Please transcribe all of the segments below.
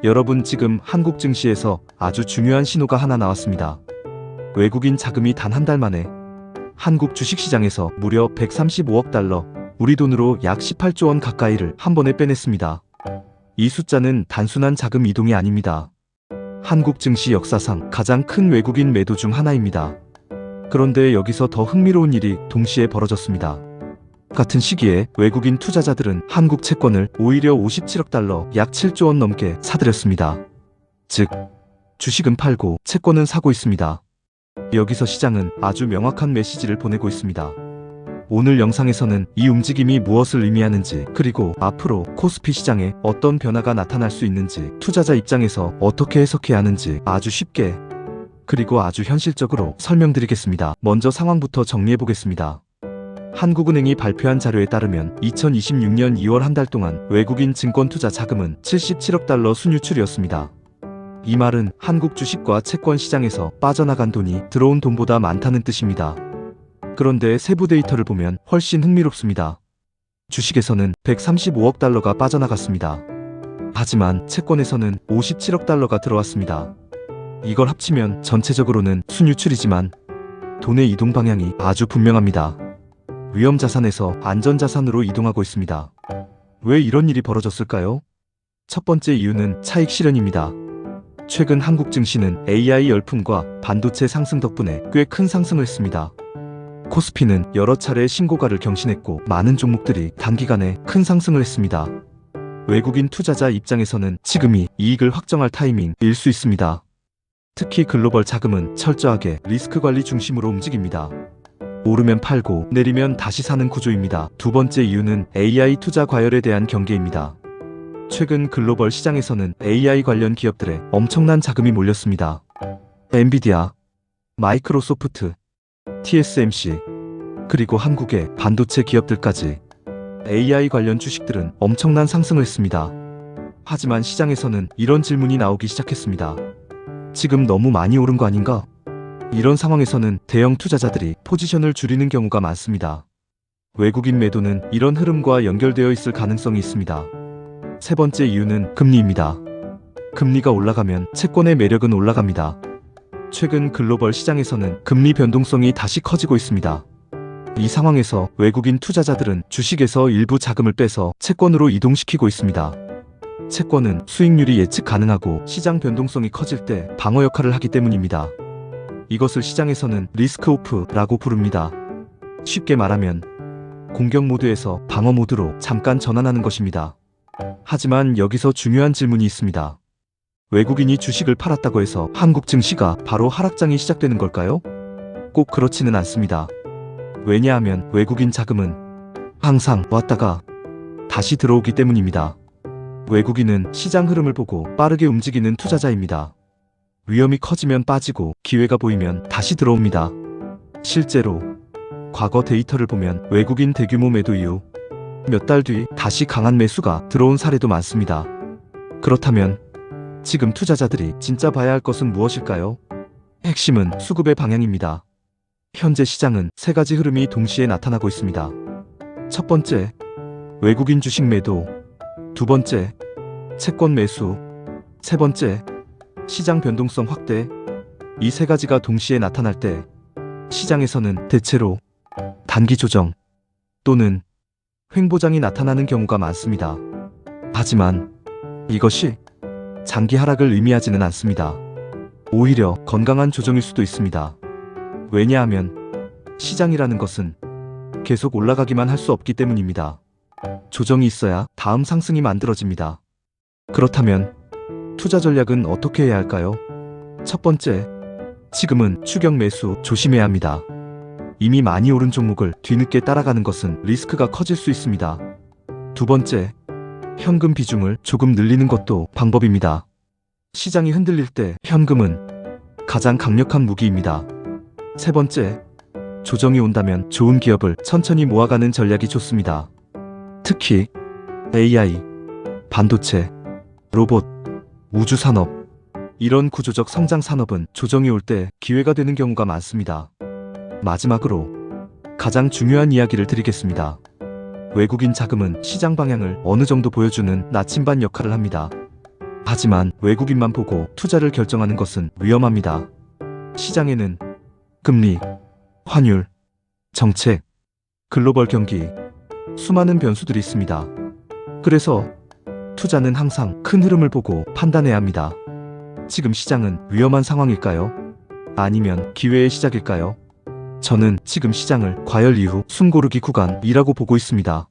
여러분, 지금 한국 증시에서 아주 중요한 신호가 하나 나왔습니다. 외국인 자금이 단 한 달 만에 한국 주식시장에서 무려 135억 달러, 우리 돈으로 약 18조 원 가까이를 한 번에 빼냈습니다. 이 숫자는 단순한 자금 이동이 아닙니다. 한국 증시 역사상 가장 큰 외국인 매도 중 하나입니다. 그런데 여기서 더 흥미로운 일이 동시에 벌어졌습니다. 같은 시기에 외국인 투자자들은 한국 채권을 오히려 57억 달러, 약 7조 원 넘게 사들였습니다. 즉, 주식은 팔고 채권은 사고 있습니다. 여기서 시장은 아주 명확한 메시지를 보내고 있습니다. 오늘 영상에서는 이 움직임이 무엇을 의미하는지, 그리고 앞으로 코스피 시장에 어떤 변화가 나타날 수 있는지, 투자자 입장에서 어떻게 해석해야 하는지 아주 쉽게, 그리고 아주 현실적으로 설명드리겠습니다. 먼저 상황부터 정리해보겠습니다. 한국은행이 발표한 자료에 따르면 2026년 2월 한 달 동안 외국인 증권 투자 자금은 77억 달러 순유출이었습니다. 이 말은 한국 주식과 채권 시장에서 빠져나간 돈이 들어온 돈보다 많다는 뜻입니다. 그런데 세부 데이터를 보면 훨씬 흥미롭습니다. 주식에서는 135억 달러가 빠져나갔습니다. 하지만 채권에서는 57억 달러가 들어왔습니다. 이걸 합치면 전체적으로는 순유출이지만 돈의 이동 방향이 아주 분명합니다. 위험자산에서 안전자산으로 이동하고 있습니다. 왜 이런 일이 벌어졌을까요? 첫 번째 이유는 차익 실현입니다. 최근 한국 증시는 AI 열풍과 반도체 상승 덕분에 꽤 큰 상승을 했습니다. 코스피는 여러 차례 신고가를 경신했고 많은 종목들이 단기간에 큰 상승을 했습니다. 외국인 투자자 입장에서는 지금이 이익을 확정할 타이밍일 수 있습니다. 특히 글로벌 자금은 철저하게 리스크 관리 중심으로 움직입니다. 오르면 팔고 내리면 다시 사는 구조입니다. 두 번째 이유는 AI 투자 과열에 대한 경계입니다. 최근 글로벌 시장에서는 AI 관련 기업들에 엄청난 자금이 몰렸습니다. 엔비디아, 마이크로소프트, TSMC, 그리고 한국의 반도체 기업들까지 AI 관련 주식들은 엄청난 상승을 했습니다. 하지만 시장에서는 이런 질문이 나오기 시작했습니다. 지금 너무 많이 오른 거 아닌가? 이런 상황에서는 대형 투자자들이 포지션을 줄이는 경우가 많습니다. 외국인 매도는 이런 흐름과 연결되어 있을 가능성이 있습니다. 세 번째 이유는 금리입니다. 금리가 올라가면 채권의 매력은 올라갑니다. 최근 글로벌 시장에서는 금리 변동성이 다시 커지고 있습니다. 이 상황에서 외국인 투자자들은 주식에서 일부 자금을 빼서 채권으로 이동시키고 있습니다. 채권은 수익률이 예측 가능하고 시장 변동성이 커질 때 방어 역할을 하기 때문입니다. 이것을 시장에서는 리스크 오프라고 부릅니다. 쉽게 말하면 공격 모드에서 방어 모드로 잠깐 전환하는 것입니다. 하지만 여기서 중요한 질문이 있습니다. 외국인이 주식을 팔았다고 해서 한국 증시가 바로 하락장이 시작되는 걸까요? 꼭 그렇지는 않습니다. 왜냐하면 외국인 자금은 항상 왔다가 다시 들어오기 때문입니다. 외국인은 시장 흐름을 보고 빠르게 움직이는 투자자입니다. 위험이 커지면 빠지고 기회가 보이면 다시 들어옵니다. 실제로 과거 데이터를 보면 외국인 대규모 매도 이후 몇 달 뒤 다시 강한 매수가 들어온 사례도 많습니다. 그렇다면 지금 투자자들이 진짜 봐야 할 것은 무엇일까요? 핵심은 수급의 방향입니다. 현재 시장은 세 가지 흐름이 동시에 나타나고 있습니다. 첫 번째, 외국인 주식 매도. 두 번째, 채권 매수. 세 번째, 시장 변동성 확대. 이 세 가지가 동시에 나타날 때 시장에서는 대체로 단기 조정 또는 횡보장이 나타나는 경우가 많습니다. 하지만 이것이 장기 하락을 의미하지는 않습니다. 오히려 건강한 조정일 수도 있습니다. 왜냐하면 시장이라는 것은 계속 올라가기만 할 수 없기 때문입니다. 조정이 있어야 다음 상승이 만들어집니다. 그렇다면 투자 전략은 어떻게 해야 할까요? 첫 번째, 지금은 추격 매수 조심해야 합니다. 이미 많이 오른 종목을 뒤늦게 따라가는 것은 리스크가 커질 수 있습니다. 두 번째, 현금 비중을 조금 늘리는 것도 방법입니다. 시장이 흔들릴 때 현금은 가장 강력한 무기입니다. 세 번째, 조정이 온다면 좋은 기업을 천천히 모아가는 전략이 좋습니다. 특히 AI, 반도체, 로봇, 우주산업, 이런 구조적 성장 산업은 조정이 올 때 기회가 되는 경우가 많습니다. 마지막으로 가장 중요한 이야기를 드리겠습니다. 외국인 자금은 시장 방향을 어느 정도 보여주는 나침반 역할을 합니다. 하지만 외국인만 보고 투자를 결정하는 것은 위험합니다. 시장에는 금리, 환율, 정책, 글로벌 경기, 수많은 변수들이 있습니다. 그래서 투자는 항상 큰 흐름을 보고 판단해야 합니다. 지금 시장은 위험한 상황일까요? 아니면 기회의 시작일까요? 저는 지금 시장을 과열 이후 숨고르기 구간이라고 보고 있습니다.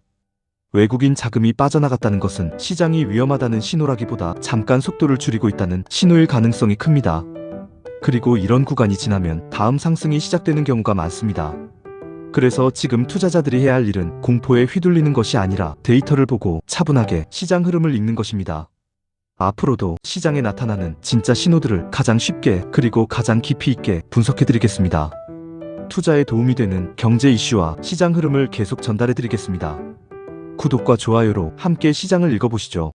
외국인 자금이 빠져나갔다는 것은 시장이 위험하다는 신호라기보다 잠깐 속도를 줄이고 있다는 신호일 가능성이 큽니다. 그리고 이런 구간이 지나면 다음 상승이 시작되는 경우가 많습니다. 그래서 지금 투자자들이 해야 할 일은 공포에 휘둘리는 것이 아니라 데이터를 보고 차분하게 시장 흐름을 읽는 것입니다. 앞으로도 시장에 나타나는 진짜 신호들을 가장 쉽게 그리고 가장 깊이 있게 분석해드리겠습니다. 투자에 도움이 되는 경제 이슈와 시장 흐름을 계속 전달해드리겠습니다. 구독과 좋아요로 함께 시장을 읽어보시죠.